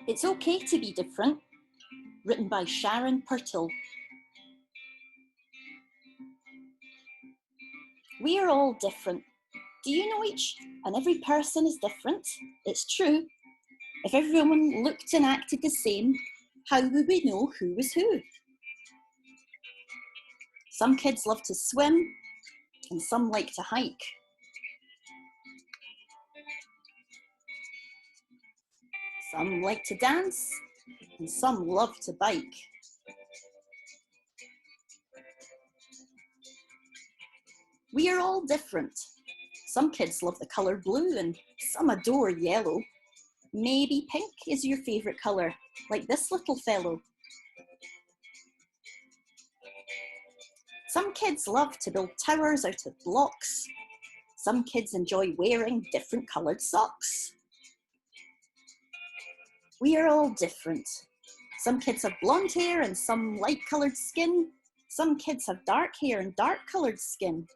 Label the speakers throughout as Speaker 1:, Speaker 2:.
Speaker 1: It's Okay to Be Different, written by Sharon Purtill. We are all different. Do you know each and every person is different? It's true. If everyone looked and acted the same, how would we know who was who? Some kids love to swim and some like to hike. Some like to dance and some love to bike. We are all different. Some kids love the colour blue and some adore yellow. Maybe pink is your favourite colour, like this little fellow. Some kids love to build towers out of blocks. Some kids enjoy wearing different coloured socks. We are all different. Some kids have blonde hair and some light coloured skin. Some kids have dark hair and dark coloured skin.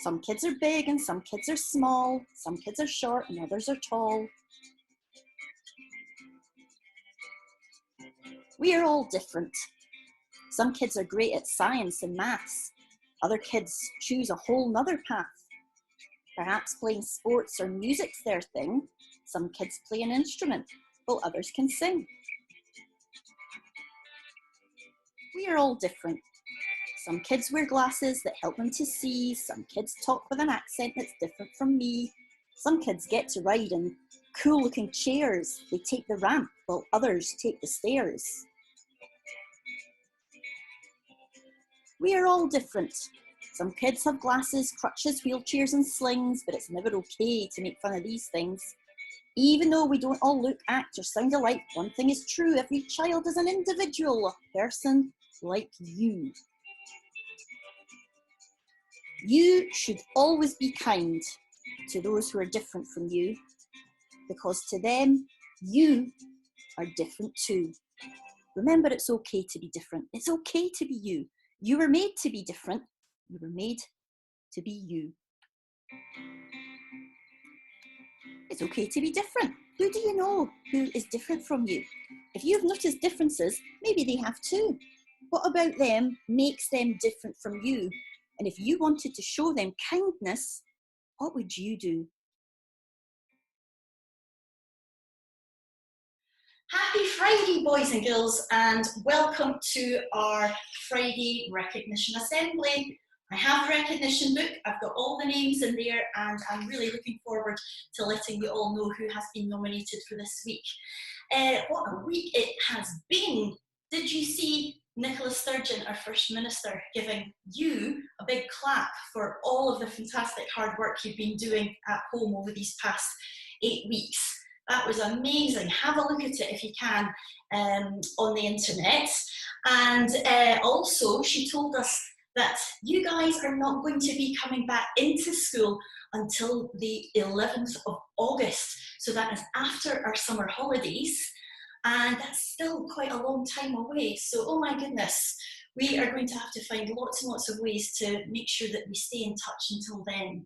Speaker 1: Some kids are big and some kids are small. Some kids are short and others are tall. We are all different. Some kids are great at science and maths. Other kids choose a whole nother path. Perhaps playing sports or music's their thing. Some kids play an instrument, while others can sing. We are all different. Some kids wear glasses that help them to see. Some kids talk with an accent that's different from me. Some kids get to ride in cool-looking chairs. They take the ramp, while others take the stairs. We are all different. Some kids have glasses, crutches, wheelchairs and slings, but it's never okay to make fun of these things. Even though we don't all look, act or sound alike, one thing is true: every child is an individual, a person like you. You should always be kind to those who are different from you, because to them, you are different too. Remember, it's okay to be different. It's okay to be you. You were made to be different. You were made to be you. It's okay to be different. Who do you know who is different from you? If you've noticed differences, maybe they have too. What about them makes them different from you? And if you wanted to show them kindness, what would you do? Happy Friday, boys and girls, and welcome to our Friday Recognition Assembly. I have a recognition book. I've got all the names in there, and I'm really looking forward to letting you all know who has been nominated for this week. What a week it has been. Did you see Nicola Sturgeon, our First Minister, giving you a big clap for all of the fantastic hard work you've been doing at home over these past 8 weeks? That was amazing. Have a look at it if you can on the internet. And also, she told us that you guys are not going to be coming back into school until the 11th of August. So that is after our summer holidays. And that's still quite a long time away. So, oh my goodness, we are going to have to find lots and lots of ways to make sure that we stay in touch until then.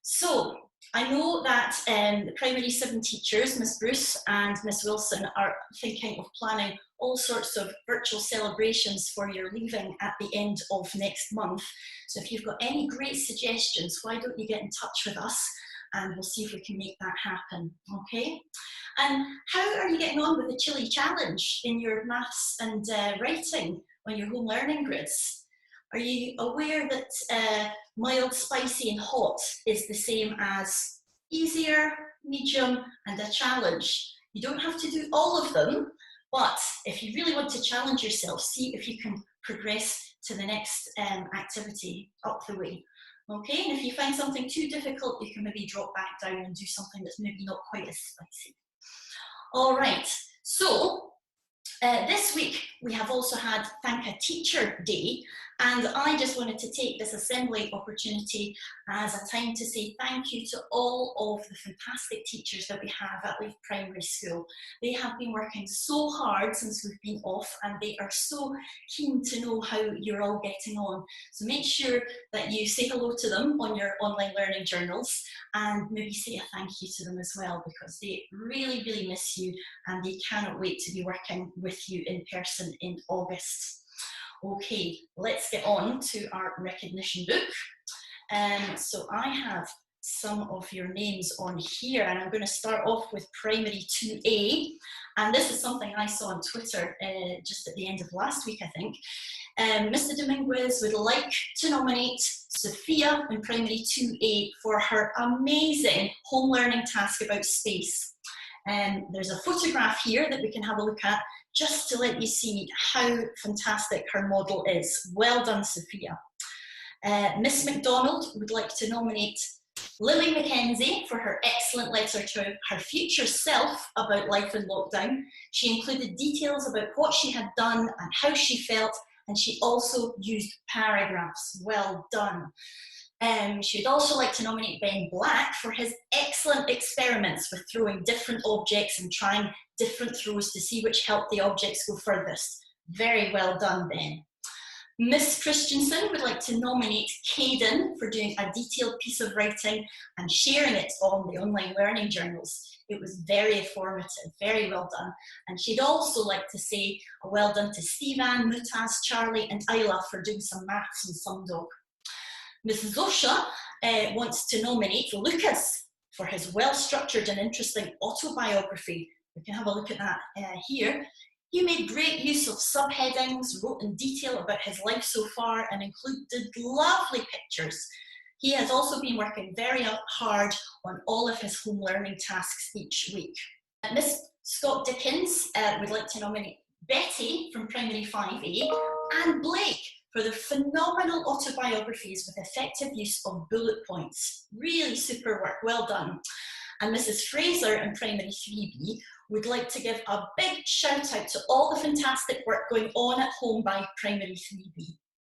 Speaker 1: So, I know that the primary 7 teachers, Miss Bruce and Miss Wilson, are thinking of planning all sorts of virtual celebrations for your leaving at the end of next month. So if you've got any great suggestions, why don't you get in touch with us and we'll see if we can make that happen, okay? And how are you getting on with the Chili Challenge in your maths and writing on your home learning grids? Are you aware that mild, spicy and hot is the same as easier, medium and a challenge? You don't have to do all of them, but if you really want to challenge yourself, see if you can progress to the next activity up the way. Okay, and if you find something too difficult, you can maybe drop back down and do something that's maybe not quite as spicy. All right, so this week we have also had Thank a Teacher Day, And I just wanted to take this assembly opportunity as a time to say thank you to all of the fantastic teachers that we have at Leith Primary School. They have been working so hard since we've been off, and they are so keen to know how you're all getting on. So make sure that you say hello to them on your online learning journals, and maybe say a thank you to them as well, because they really, really miss you and they cannot wait to be working with you in person in August. Okay, let's get on to our recognition book. So I have some of your names on here, and I'm going to start off with Primary 2A. And this is something I saw on Twitter just at the end of last week, I think. Mr. Dominguez would like to nominate Sophia in Primary 2A for her amazing home learning task about space. There's a photograph here that we can have a look at, just to let you see how fantastic her model is. Well done, Sophia. Miss McDonald would like to nominate Lily Mackenzie for her excellent letter to her future self about life in lockdown. She included details about what she had done and how she felt, and she also used paragraphs. Well done. She would also like to nominate Ben Black for his excellent experiments with throwing different objects and trying different throws to see which helped the objects go furthest. Very well done, Ben. Miss Christensen would like to nominate Caden for doing a detailed piece of writing and sharing it on the online learning journals. It was very informative, very well done. And she'd also like to say a well done to Stephen, Mutaz, Charlie and Isla for doing some maths and some dog. Mrs. Zosha wants to nominate Lucas for his well-structured and interesting autobiography. We can have a look at that here. He made great use of subheadings, wrote in detail about his life so far, and included lovely pictures. He has also been working very hard on all of his home learning tasks each week. Miss Scott Dickens would like to nominate Betty from Primary 5A and Blake for the phenomenal autobiographies with effective use of bullet points. Really super work, well done. And Mrs. Fraser in Primary 3B would like to give a big shout out to all the fantastic work going on at home by Primary 3B.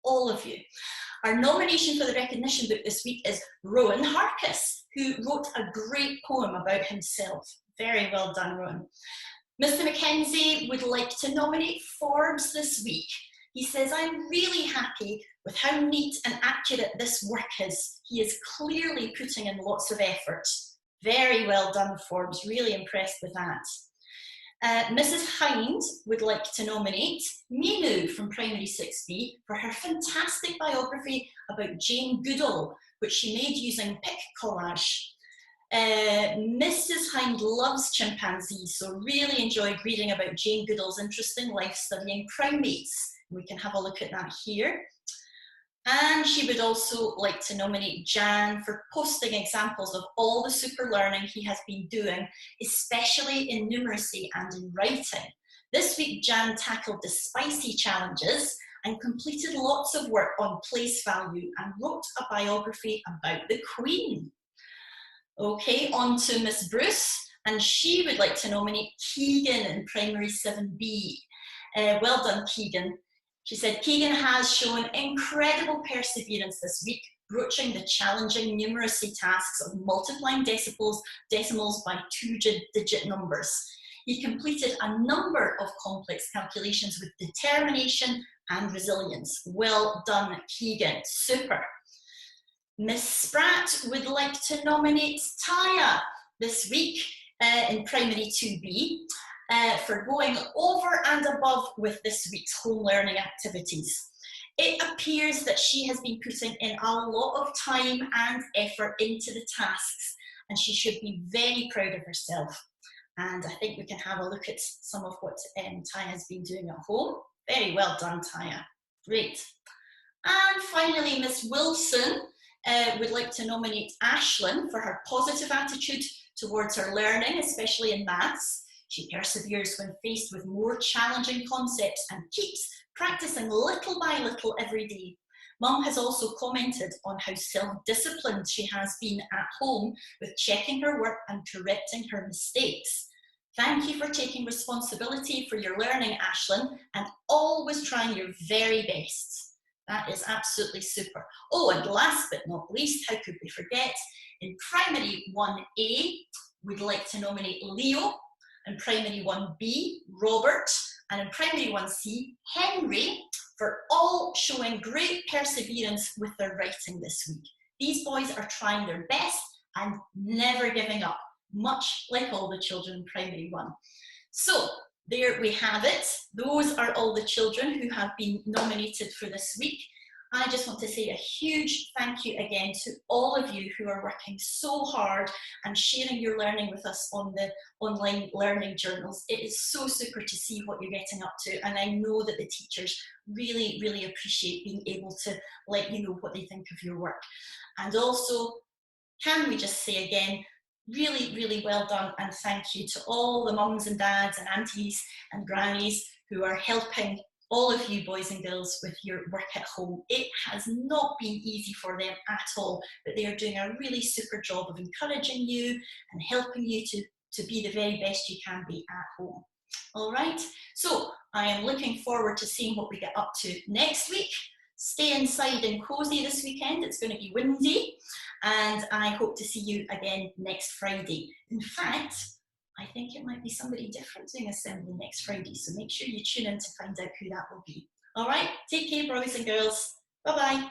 Speaker 1: All of you. Our nomination for the recognition book this week is Rowan Harkis, who wrote a great poem about himself. Very well done, Rowan. Mr. Mackenzie would like to nominate Forbes this week. He says, I'm really happy with how neat and accurate this work is. He is clearly putting in lots of effort. Very well done, Forbes. Really impressed with that. Mrs. Hind would like to nominate Minu from Primary 6B for her fantastic biography about Jane Goodall, which she made using pic collage. Mrs. Hind loves chimpanzees, so really enjoyed reading about Jane Goodall's interesting life studying primates. We can have a look at that here. And she would also like to nominate Jan for posting examples of all the super learning he has been doing, especially in numeracy and in writing. This week, Jan tackled the spicy challenges and completed lots of work on place value and wrote a biography about the Queen. Okay, on to Miss Bruce, and she would like to nominate Keegan in Primary 7B. Well done, Keegan. She said, Keegan has shown incredible perseverance this week, broaching the challenging numeracy tasks of multiplying decimals by two-digit numbers. He completed a number of complex calculations with determination and resilience. Well done, Keegan. Super. Miss Spratt would like to nominate Taya this week in Primary 2B. For going over and above with this week's home learning activities. It appears that she has been putting in a lot of time and effort into the tasks, and she should be very proud of herself. And I think we can have a look at some of what Taya has been doing at home. Very well done, Taya. Great. And finally, Miss Wilson would like to nominate Ashlyn for her positive attitude towards her learning, especially in maths. She perseveres when faced with more challenging concepts and keeps practicing little by little every day. Mum has also commented on how self-disciplined she has been at home with checking her work and correcting her mistakes. Thank you for taking responsibility for your learning, Ashlyn, and always trying your very best. That is absolutely super. Oh, and last but not least, how could we forget? In Primary 1A, we'd like to nominate Leo. In Primary 1B, Robert. And in Primary 1C, Henry, for all showing great perseverance with their writing this week. These boys are trying their best and never giving up, much like all the children in Primary 1. So there we have it. Those are all the children who have been nominated for this week. I just want to say a huge thank you again to all of you who are working so hard and sharing your learning with us on the online learning journals. It is so super to see what you're getting up to, and I know that the teachers really, really appreciate being able to let you know what they think of your work. And also, can we just say again, really, really well done, and thank you to all the mums and dads and aunties and grannies who are helping all of you boys and girls with your work at home. It has not been easy for them at all, but they are doing a really super job of encouraging you and helping you to be the very best you can be at home. All right, so I am looking forward to seeing what we get up to next week. Stay inside and cozy this weekend. It's going to be windy, and I hope to see you again next Friday. In fact, I think it might be somebody different doing assembly next Friday, so make sure you tune in to find out who that will be. All right, take care, boys and girls. Bye-bye.